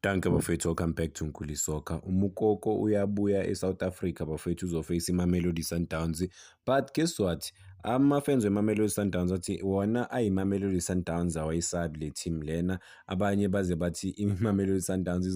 Danke bafethu, welcome back to Nkuli Soccer. Umukoko uyabuya eSouth Africa bafethu uzoface iMamelodi Sundowns. But guess what? Ama-fans weMamelodi Sundowns athi wona ayiMamelodi Sundowns awayisabi le team lena. Abanye baze bathi iMamelodi Sundowns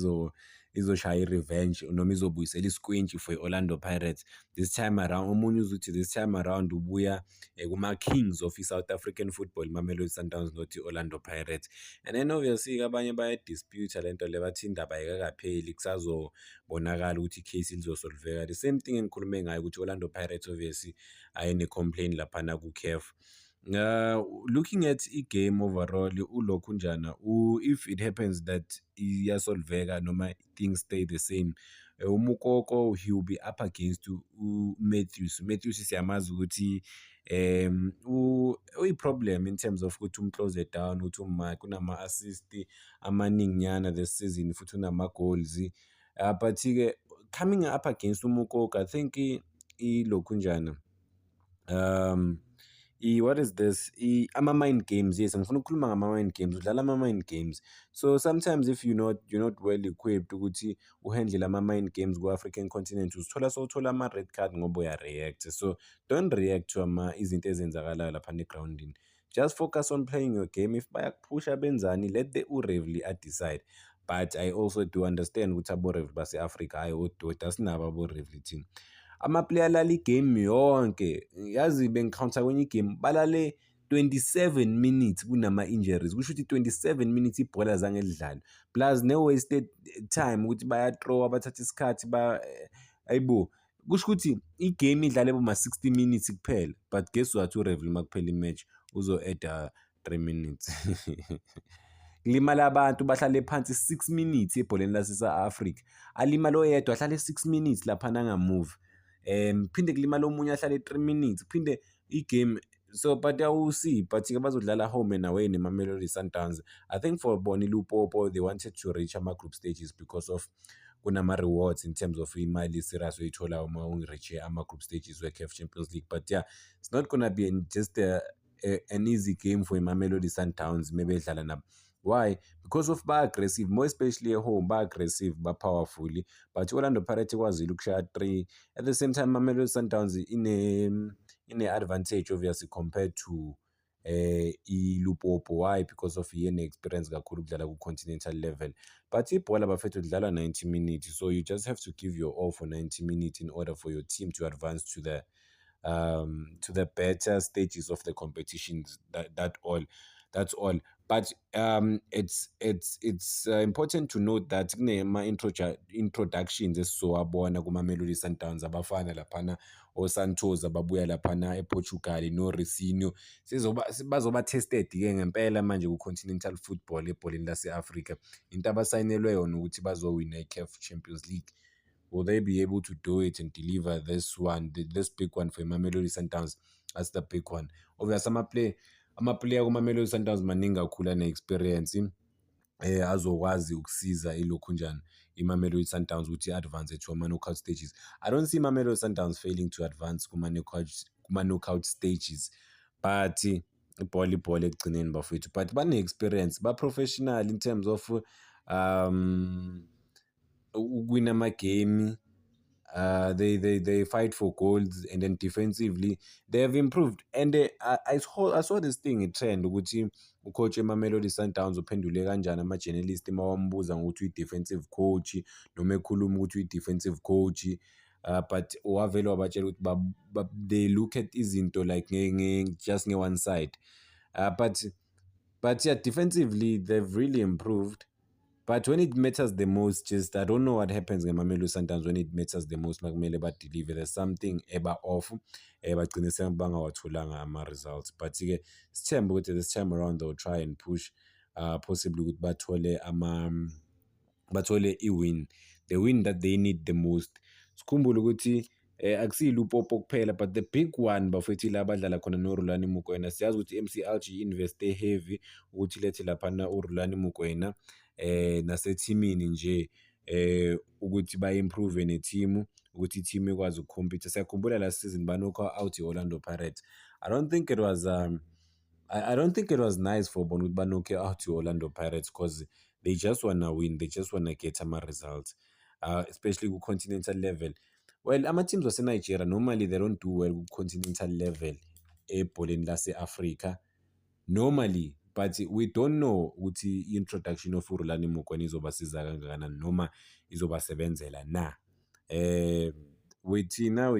izoshaya i-revenge noma izobuyisela isikwintshi for i-Orlando Pirates. This time around, omunye uzuthi this time around ubuya kuma-Kings of i-South African football, Mamelodi Sundowns not i-Orlando Pirates. And then obviously abanye bayadispute lento le bathi indaba ayikakapheli kusazobonakala ukuthi i-case lizosolveka. The same thing engikhulume ngayo ukuthi Orlando Pirates obviously ayine-complain laphana ku-CAF. Looking at i-game overall ulokhu njana, if it happens that iyasolveka noma things stay the same, umukoko he will be up against uMatthews. Matthews siyamazi ukuthi uyi-problem in terms of ukuthi close it down, ukuthi kunama-assist amaninginyana this season futhi unama-goals. But-ke coming up against umukoko, I think ilokhu njana, what is this? Ama-mind games, yes, ngifuna ukukhuluma ngama-mind games, udlala ama-mind games. So sometimes if you're not well equipped ukuthi uhandle ama-mind games ku-African continent, uzithola sowuthola ama-red card ngoba uya-react. So don't react to izinto ezenzakalayo laphana egrawundini. Just focus on playing your game. If bayakuphusha benzani, let the uRevli decide. But I also do understand ukuthi abo-Revli base-Africa hayi ododa sinabo abo-Revli thina. Ama-player alala igame yonke, yazi bengicounter kwenye igame balale 27 minutes kunama-injuries, kusho ukuthi 27 minutes ibhola azange lidlale, plus ne-wasted time ukuthi bayathrowa bathatha isikhathi ayibo, kusho ukuthi igame idlale boma-60 minutes kuphela. But guess what, uRevli makuphela imatch uzo-add 3 minutes. Kulimala abantu bahlale phansi 6 minutes ebholeni lase-Africa, alimala oyedwa ahlale 6 minutes laphana angamove. Phinde kulimala omunye ahlale 3 minutes, phinde igame. So but see, but-ke bazodlala home and away neMamelodi Sundowns. I think for Boni Lupopo they wanted to reach ama-group stages because of kunama-rewards in terms of imali serious oyithola uma ungireche ama-group stages we-CAF Champions League. But yeah, it's not gonna be just an easy game for iMamelodi Sundowns maybe edlala nabo. Why? Because of ba-aggressive, more especially at home, ba-aggressive, ba-powerfully. But Orlando Pirates kwazile ukushaya 3. At the same time, Mamelodi Sundowns in a advantage obviously compared to iLupopo. Why? Because of yena experience kakhulu ukudlala ku-continental level. But ibhola bafethu lidlala 90 minutes, so you just have to give your all for 90 minutes in order for your team to advance to the better stages of the competitions. That's all. But it's important to note that introductions esizowabona kuMamelodi Sundowns abafana laphana oSantos ababuya laphana ePortugal noRicinho bazoba tested-ke ngempela manje ku-continental football ebholeni lase-Africa. Into abasayinelwe yona ukuthi bazowina i-CAF Champions League. Will they be able to do it and deliver this big one for Mamelodi Sundowns? That's the big one. Obviously, ama-player kuMamelodi Sundowns maningi kakhulu ane-experience azokwazi ukusiza ilokhu njani iMamelodi Sundowns ukuthi advance to ama-knockout stages. I don't see Mamelodi Sundowns failing to advance kuma-knockout stages, but ibhola ekugcineni bafethu. But bane-experience, ba-professional in terms of win ama-game. They fight for goals, and then defensively they have improved. And I saw this thing, a trend ukuthi ucoach eMamelodi Sundowns uphendule kanjani ama-journalist mawambuza ngokuthi uyi-defensive coach noma ekhuluma ukuthi uyi-defensive coach. But wavele wabatshela ukuthi they look at izinto like just one side. But yeah, defensively they've really improved. But when it matters the most, just I don't know what happens in Mamelodi Sundowns when it matters the most. Makumele ba-deliver, there's something off. Bagcine bangawatholanga ama-results. But-ke sithembe ukuthi this time around they'll try and push, possibly ukuthi bathole i-win, the win that they need the most. Sikhumbule ukuthi akusiyiLupopo kuphela, but the big one bafethu la abadlala khona noRhulani Mokoena. Siyazi ukuthi MCLG investe heavy ukuthi lethe laphana uRhulani Mokoena nasethimini nje ukuthi ba-improve ne-team, ukuthi i-team ikwazi ukukhompyutha. Siyakhumbula last season banokha out i-Orlando Pirates. I don't think it was nice for bona ukuthi banokhe out i-Orlando Pirates because they just wanna win, they just wanna get ama-results, especially ku-continental level. Well, ama-teams wase-Nigeria normally they don't do well ku-continental level ebholeni lase-Afrika normally, but we don't know ukuthi i-introduction of uRhulani Mokwena izobasiza kangakanani noma izobasebenzela na. We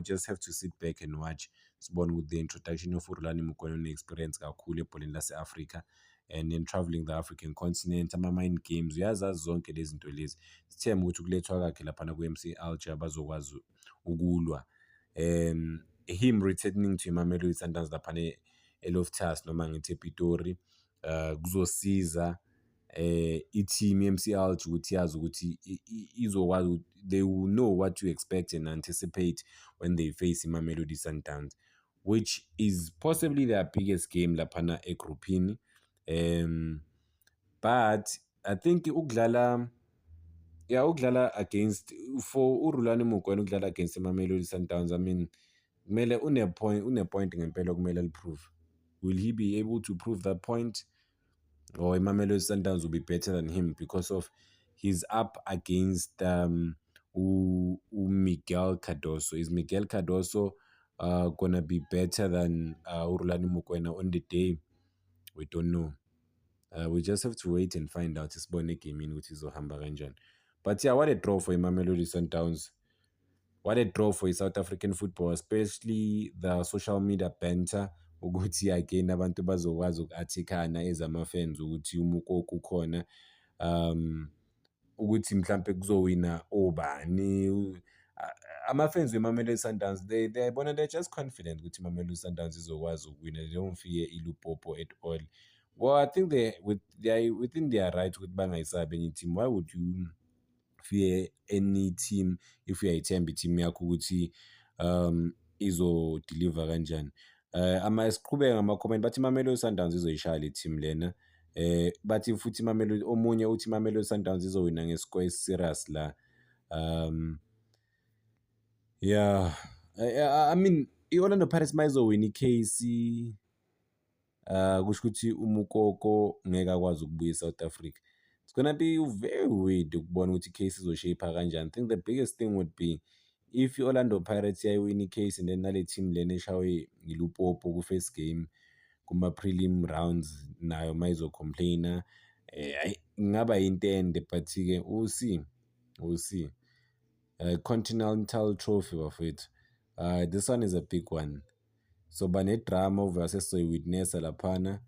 just have to sit back and watch sibone with the introduction of uRhulani Mokwena une-experience kakhulu ebholeni lase-Afrika and then traveling the African continent, ama-mind games, uyazazi zonke lezi zinto lezi. Sithembe ukuthi ukulethwa kwakhe laphana ku-MC Alger bazokwazi ukulwa. Him returning to Mamelodi Sundowns laphana eLoftus noma ngithi ePitori kuzosiza i-team ye-MC Alger ukuthi yazi ukuthi izokwazi, they will know what to expect and anticipate when they face iMamelodi Sundowns, which is possibly their biggest game laphana egroupini. But I think ukudlala against, for uRhulani Mokwena ukudlala against iMamelodi Sundowns, I mean kumele une-point ngempela kumele aliprove. Will he be able to prove that point, or iMamelodi Sundowns will be better than him because of he's up against Miguel Cardoso? Is Miguel Cardoso gonna be better than uRhulani Mokwena on the day? We don't know. We just have to wait and find out isibone egamini ukuthi izohamba kanjani. But yeah, what a draw for iMamelodi Sundowns. What a draw for South African football, especially the social media banter ukuthi again abantu bazokwazi uku-attack-ana as ama-fans ukuthi uMukoko ukhona, ukuthi mhlampe kuzowina obani. Ama-fans weMamelodi Sundowns, they're just confident ukuthi iMamelodi Sundowns izokwazi ukuwina. They don't fear iLupopo at all. Well, I think they are within their right ukuthi bangayisabi enye team. Why would you fear any team if uyayithemba i-team yakho ukuthi izo-deliver kanjani? Siqhubeke ngama-comment bathi iMamelodi Sundowns izoyishaya le team lena. Bathi futhi omunye uthi iMamelodi Sundowns izowina nge-score serious la. Yeah, I mean i-Orlando Pirates mayizowina i-KC, kusho ukuthi uMukoko ngeke akwazi ukubuya eSouth Africa. It's gonna be very weird ukubona ukuthi i-case izoshape kanjani. I think the biggest thing would be if i-Orlando Pirates yayawina i-case and then nale team lena eshawe iLupopo ku-first game kuma-prelim rounds nayo mayizocomplaina, kungaba yinto ende, but-ke we'll see. Continental Trophy bafethu, this one is a big one, so bane-drama versus soyiwitnessa laphana.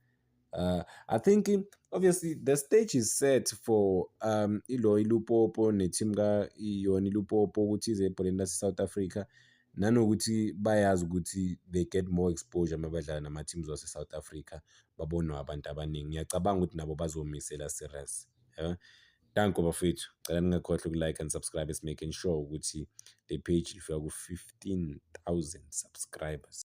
I think obviously the stage is set for iLupopo ne-team iyona iLupopo ukuthi ize ebholeni lase-South Africa, nanokuthi bayazi ukuthi they get more exposure mabadlala nama-teams wase-South Africa, babonwa abantu abaningi. Ngiyacabanga ukuthi nabo bazomisela serious. Danko bafethu, cela ningakhohlwa uku-like and subscribe, making sure ukuthi le page ifika ku-15,000 subscribers.